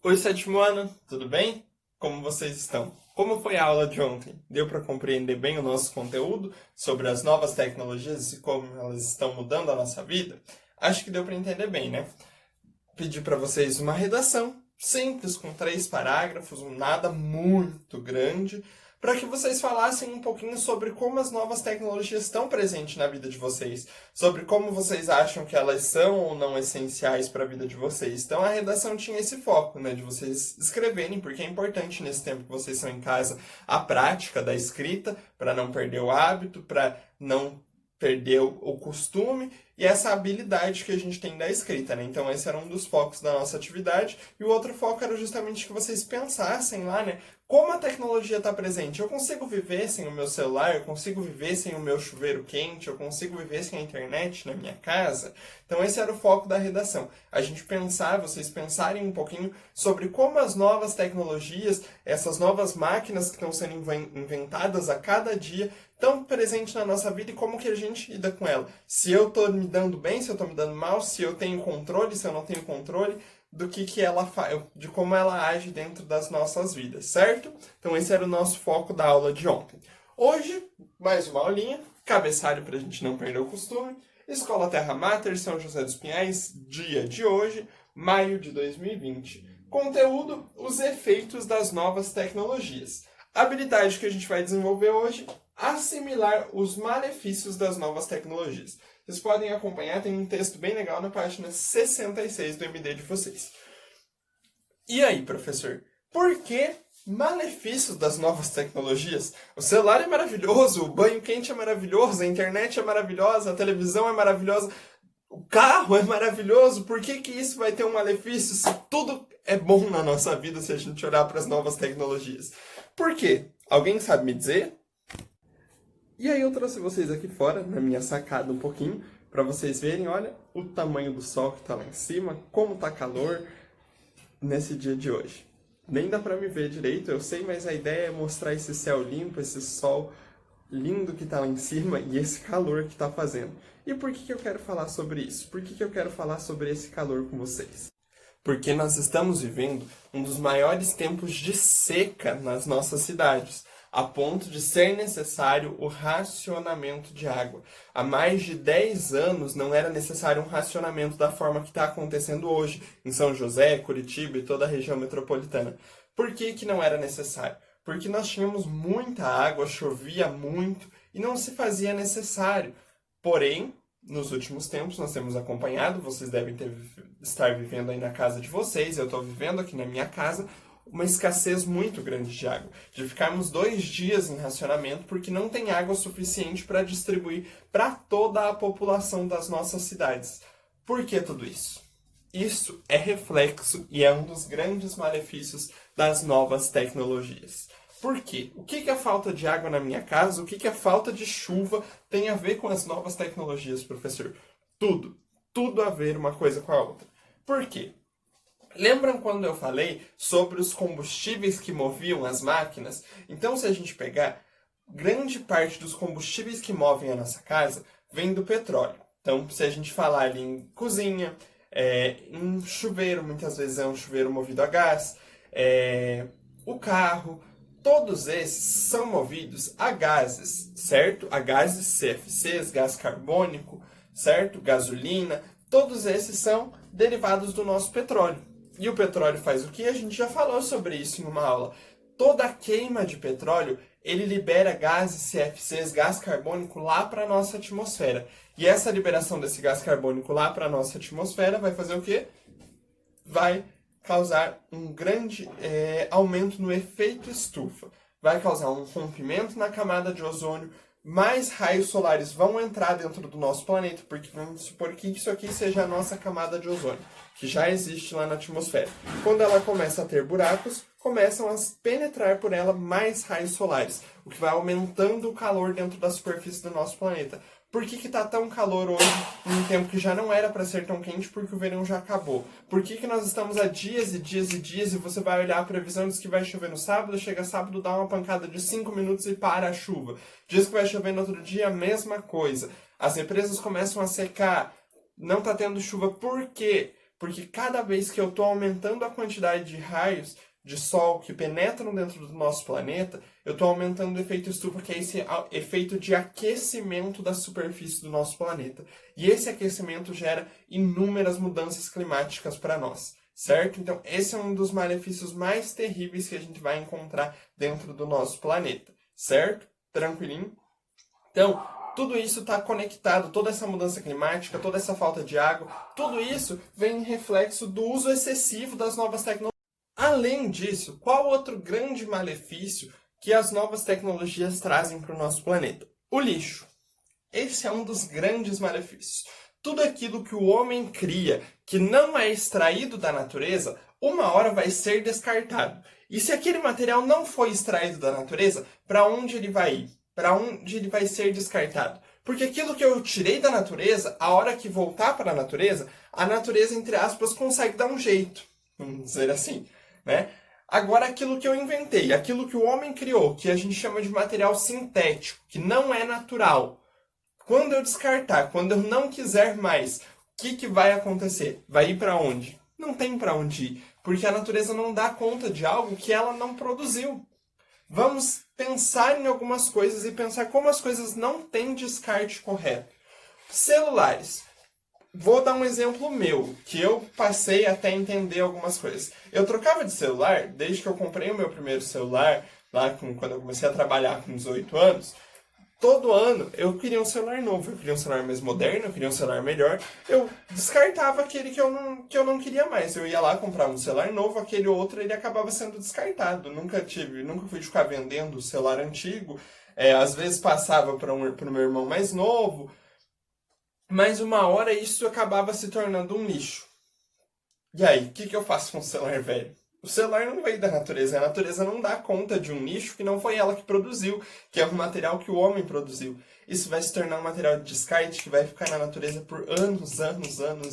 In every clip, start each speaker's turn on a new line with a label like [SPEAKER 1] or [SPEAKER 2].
[SPEAKER 1] Oi, sétimo ano, tudo bem? Como vocês estão? Como foi a aula de ontem? Deu para compreender bem o nosso conteúdo sobre as novas tecnologias e como elas estão mudando a nossa vida? Acho que deu para entender bem, né? Pedi para vocês uma redação simples, com 3 parágrafos, nada muito grande, para que vocês falassem um pouquinho sobre como as novas tecnologias estão presentes na vida de vocês, sobre como vocês acham que elas são ou não essenciais para a vida de vocês. Então a redação tinha esse foco, né, de vocês escreverem, porque é importante nesse tempo que vocês estão em casa a prática da escrita, para não perder o hábito, para não perder o costume e essa habilidade que a gente tem da escrita, né? Então esse era um dos focos da nossa atividade e o outro foco era justamente que vocês pensassem lá, né? Como a tecnologia está presente? Eu consigo viver sem o meu celular? Eu consigo viver sem o meu chuveiro quente? Eu consigo viver sem a internet na minha casa? Então esse era o foco da redação. A gente pensar, vocês pensarem um pouquinho sobre como as novas tecnologias, essas novas máquinas que estão sendo inventadas a cada dia, estão presentes na nossa vida e como que a gente lida com ela. Se eu estou me dando bem, se eu estou me dando mal, se eu tenho controle, se eu não tenho controle, do que ela faz, de como ela age dentro das nossas vidas, certo? Então esse era o nosso foco da aula de ontem. Hoje, mais uma aulinha, cabeçalho para a gente não perder o costume. Escola Terra Mater, São José dos Pinhais, dia de hoje, maio de 2020. Conteúdo, os efeitos das novas tecnologias. A habilidade que a gente vai desenvolver hoje, assimilar os malefícios das novas tecnologias. Vocês podem acompanhar, tem um texto bem legal na página 66 do MD de vocês. E aí, professor, por que malefícios das novas tecnologias? O celular é maravilhoso, o banho quente é maravilhoso, a internet é maravilhosa, a televisão é maravilhosa, o carro é maravilhoso. Por que isso vai ter um malefício se tudo é bom na nossa vida se a gente olhar para as novas tecnologias? Por quê? Alguém sabe me dizer? E aí eu trouxe vocês aqui fora, na minha sacada um pouquinho, para vocês verem, olha, o tamanho do sol que está lá em cima, como tá calor nesse dia de hoje. Nem dá para me ver direito, eu sei, mas a ideia é mostrar esse céu limpo, esse sol lindo que está lá em cima e esse calor que está fazendo. E por que eu quero falar sobre isso? Por que eu quero falar sobre esse calor com vocês? Porque nós estamos vivendo um dos maiores tempos de seca nas nossas cidades, a ponto de ser necessário o racionamento de água. Há mais de 10 anos não era necessário um racionamento da forma que está acontecendo hoje, em São José, Curitiba e toda a região metropolitana. Por que não era necessário? Porque nós tínhamos muita água, chovia muito e não se fazia necessário. Porém, nos últimos tempos nós temos acompanhado, vocês devem estar vivendo aí na casa de vocês, eu estou vivendo aqui na minha casa, uma escassez muito grande de água. De ficarmos 2 dias em racionamento porque não tem água suficiente para distribuir para toda a população das nossas cidades. Por que tudo isso? Isso é reflexo e é um dos grandes malefícios das novas tecnologias. Por quê? O que a falta de água na minha casa, o que a falta de chuva tem a ver com as novas tecnologias, professor? Tudo. Tudo a ver uma coisa com a outra. Por quê? Lembram quando eu falei sobre os combustíveis que moviam as máquinas? Então, se a gente pegar, grande parte dos combustíveis que movem a nossa casa vem do petróleo. Então, se a gente falar ali em cozinha, em chuveiro, muitas vezes é um chuveiro movido a gás, o carro, todos esses são movidos a gases, certo? A gases CFCs, gás carbônico, certo? Gasolina, todos esses são derivados do nosso petróleo. E o petróleo faz o que? A gente já falou sobre isso em uma aula. Toda a queima de petróleo, ele libera gases CFCs, gás carbônico, lá para a nossa atmosfera. E essa liberação desse gás carbônico lá para a nossa atmosfera vai fazer o quê? Vai causar um grande aumento no efeito estufa. Vai causar um rompimento na camada de ozônio, mais raios solares vão entrar dentro do nosso planeta, porque vamos supor que isso aqui seja a nossa camada de ozônio, que já existe lá na atmosfera. Quando ela começa a ter buracos, começam a penetrar por ela mais raios solares, o que vai aumentando o calor dentro da superfície do nosso planeta. Por que está tão calor hoje, em um tempo que já não era para ser tão quente, porque o verão já acabou? Por que nós estamos há dias e dias e dias e você vai olhar a previsão, diz que vai chover no sábado, chega sábado, dá uma pancada de 5 minutos e para a chuva. Diz que vai chover no outro dia, a mesma coisa. As represas começam a secar, Não está tendo chuva por quê? Porque cada vez que eu estou aumentando a quantidade de raios de sol que penetram dentro do nosso planeta, eu estou aumentando o efeito estufa, que é esse efeito de aquecimento da superfície do nosso planeta. E esse aquecimento gera inúmeras mudanças climáticas para nós, certo? Então, esse é um dos malefícios mais terríveis que a gente vai encontrar dentro do nosso planeta, certo? Tranquilinho? Então, tudo isso está conectado, toda essa mudança climática, toda essa falta de água, tudo isso vem em reflexo do uso excessivo das novas tecnologias. Além disso, qual outro grande malefício que as novas tecnologias trazem para o nosso planeta? O lixo. Esse é um dos grandes malefícios. Tudo aquilo que o homem cria, que não é extraído da natureza, uma hora vai ser descartado. E se aquele material não foi extraído da natureza, para onde ele vai ir? Para onde ele vai ser descartado? Porque aquilo que eu tirei da natureza, a hora que voltar para a natureza, entre aspas, consegue dar um jeito. Vamos dizer assim, né? Agora, aquilo que eu inventei, aquilo que o homem criou, que a gente chama de material sintético, que não é natural, quando eu descartar, quando eu não quiser mais, o que vai acontecer? Vai ir para onde? Não tem para onde ir, porque a natureza não dá conta de algo que ela não produziu. Vamos pensar em algumas coisas e pensar como as coisas não têm descarte correto. Celulares. Vou dar um exemplo meu, que eu passei até entender algumas coisas. Eu trocava de celular desde que eu comprei o meu primeiro celular, quando eu comecei a trabalhar com 18 anos. Todo ano eu queria um celular novo, eu queria um celular mais moderno, eu queria um celular melhor. Eu descartava aquele que eu não queria mais. Eu ia lá, comprava um celular novo, aquele outro ele acabava sendo descartado. Nunca fui ficar vendendo o celular antigo. Às vezes passava para o meu irmão mais novo. Mas uma hora isso acabava se tornando um lixo. E aí, o que eu faço com o celular velho? O celular não veio da natureza. A natureza não dá conta de um lixo que não foi ela que produziu, que é um material que o homem produziu. Isso vai se tornar um material de descarte que vai ficar na natureza por anos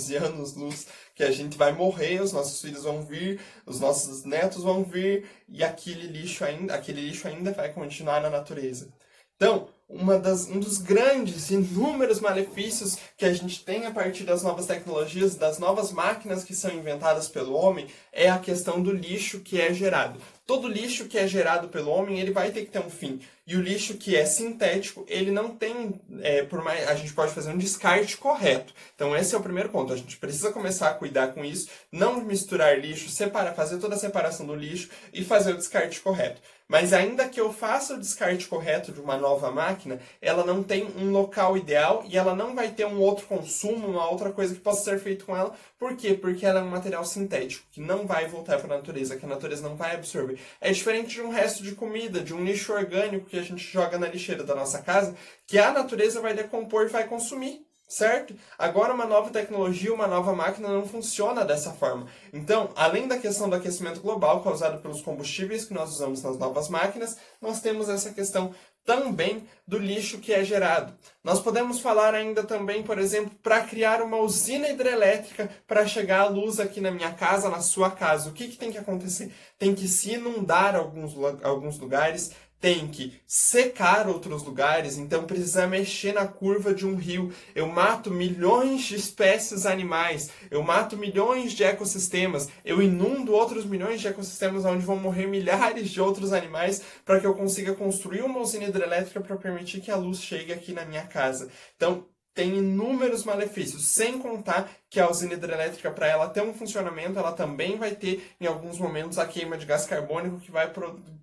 [SPEAKER 1] e anos-luz, que a gente vai morrer, os nossos filhos vão vir, os nossos netos vão vir, e aquele lixo ainda vai continuar na natureza. Então, um dos grandes, inúmeros malefícios que a gente tem a partir das novas tecnologias, das novas máquinas que são inventadas pelo homem, é a questão do lixo que é gerado. Todo lixo que é gerado pelo homem, ele vai ter que ter um fim. E o lixo que é sintético, ele não tem, a gente pode fazer um descarte correto. Então esse é o primeiro ponto. A gente precisa começar a cuidar com isso, não misturar lixo, fazer toda a separação do lixo e fazer o descarte correto. Mas ainda que eu faça o descarte correto de uma nova máquina, ela não tem um local ideal e ela não vai ter um outro consumo, uma outra coisa que possa ser feito com ela. Por quê? Porque ela é um material sintético, que não vai voltar para a natureza, que a natureza não vai absorver. É diferente de um resto de comida, de um lixo orgânico que a gente joga na lixeira da nossa casa, que a natureza vai decompor e vai consumir. Certo? Agora uma nova tecnologia, uma nova máquina não funciona dessa forma. Então, além da questão do aquecimento global causado pelos combustíveis que nós usamos nas novas máquinas, nós temos essa questão também do lixo que é gerado. Nós podemos falar ainda também, por exemplo, para criar uma usina hidrelétrica para chegar a luz aqui na minha casa, na sua casa. O que tem que acontecer? Tem que se inundar alguns lugares, tem que secar outros lugares, então precisa mexer na curva de um rio. Eu mato milhões de espécies animais, eu mato milhões de ecossistemas, eu inundo outros milhões de ecossistemas onde vão morrer milhares de outros animais para que eu consiga construir uma usina hidrelétrica para permitir que a luz chegue aqui na minha casa. Então, tem inúmeros malefícios, sem contar que a usina hidrelétrica, para ela ter um funcionamento, ela também vai ter, em alguns momentos, a queima de gás carbônico que vai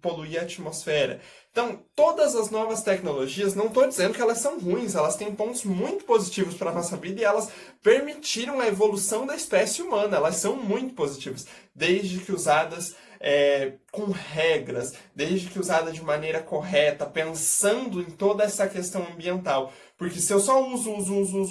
[SPEAKER 1] poluir a atmosfera. Então, todas as novas tecnologias, não estou dizendo que elas são ruins, elas têm pontos muito positivos para a nossa vida e elas permitiram a evolução da espécie humana, elas são muito positivas, desde que usadas com regras, desde que usada de maneira correta, pensando em toda essa questão ambiental. Porque se eu só uso,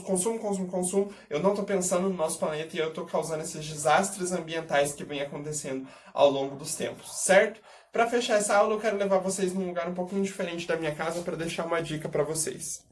[SPEAKER 1] consumo, eu não estou pensando no nosso planeta e eu estou causando esses desastres ambientais que vêm acontecendo ao longo dos tempos, certo? Para fechar essa aula, eu quero levar vocês num lugar um pouquinho diferente da minha casa para deixar uma dica para vocês.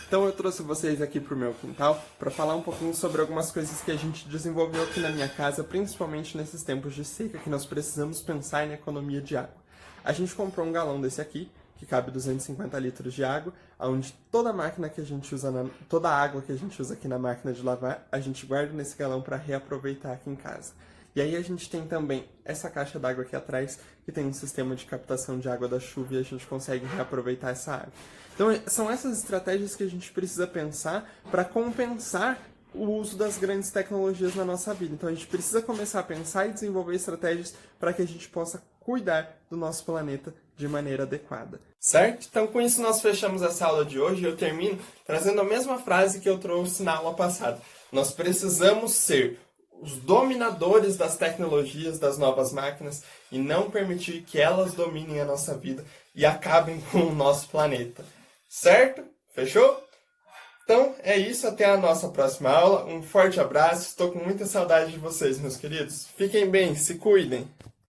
[SPEAKER 1] Então eu trouxe vocês aqui para o meu quintal para falar um pouquinho sobre algumas coisas que a gente desenvolveu aqui na minha casa, principalmente nesses tempos de seca, que nós precisamos pensar em economia de água. A gente comprou um galão desse aqui, que cabe 250 litros de água, onde toda a máquina que a gente usa, toda a água que a gente usa aqui na máquina de lavar, a gente guarda nesse galão para reaproveitar aqui em casa. E aí a gente tem também essa caixa d'água aqui atrás, que tem um sistema de captação de água da chuva e a gente consegue reaproveitar essa água. Então são essas estratégias que a gente precisa pensar para compensar o uso das grandes tecnologias na nossa vida. Então a gente precisa começar a pensar e desenvolver estratégias para que a gente possa cuidar do nosso planeta de maneira adequada. Certo? Então com isso nós fechamos essa aula de hoje e eu termino trazendo a mesma frase que eu trouxe na aula passada. Nós precisamos ser os dominadores das tecnologias, das novas máquinas, e não permitir que elas dominem a nossa vida e acabem com o nosso planeta. Certo? Fechou? Então, é isso. Até a nossa próxima aula. Um forte abraço. Estou com muita saudade de vocês, meus queridos. Fiquem bem, se cuidem.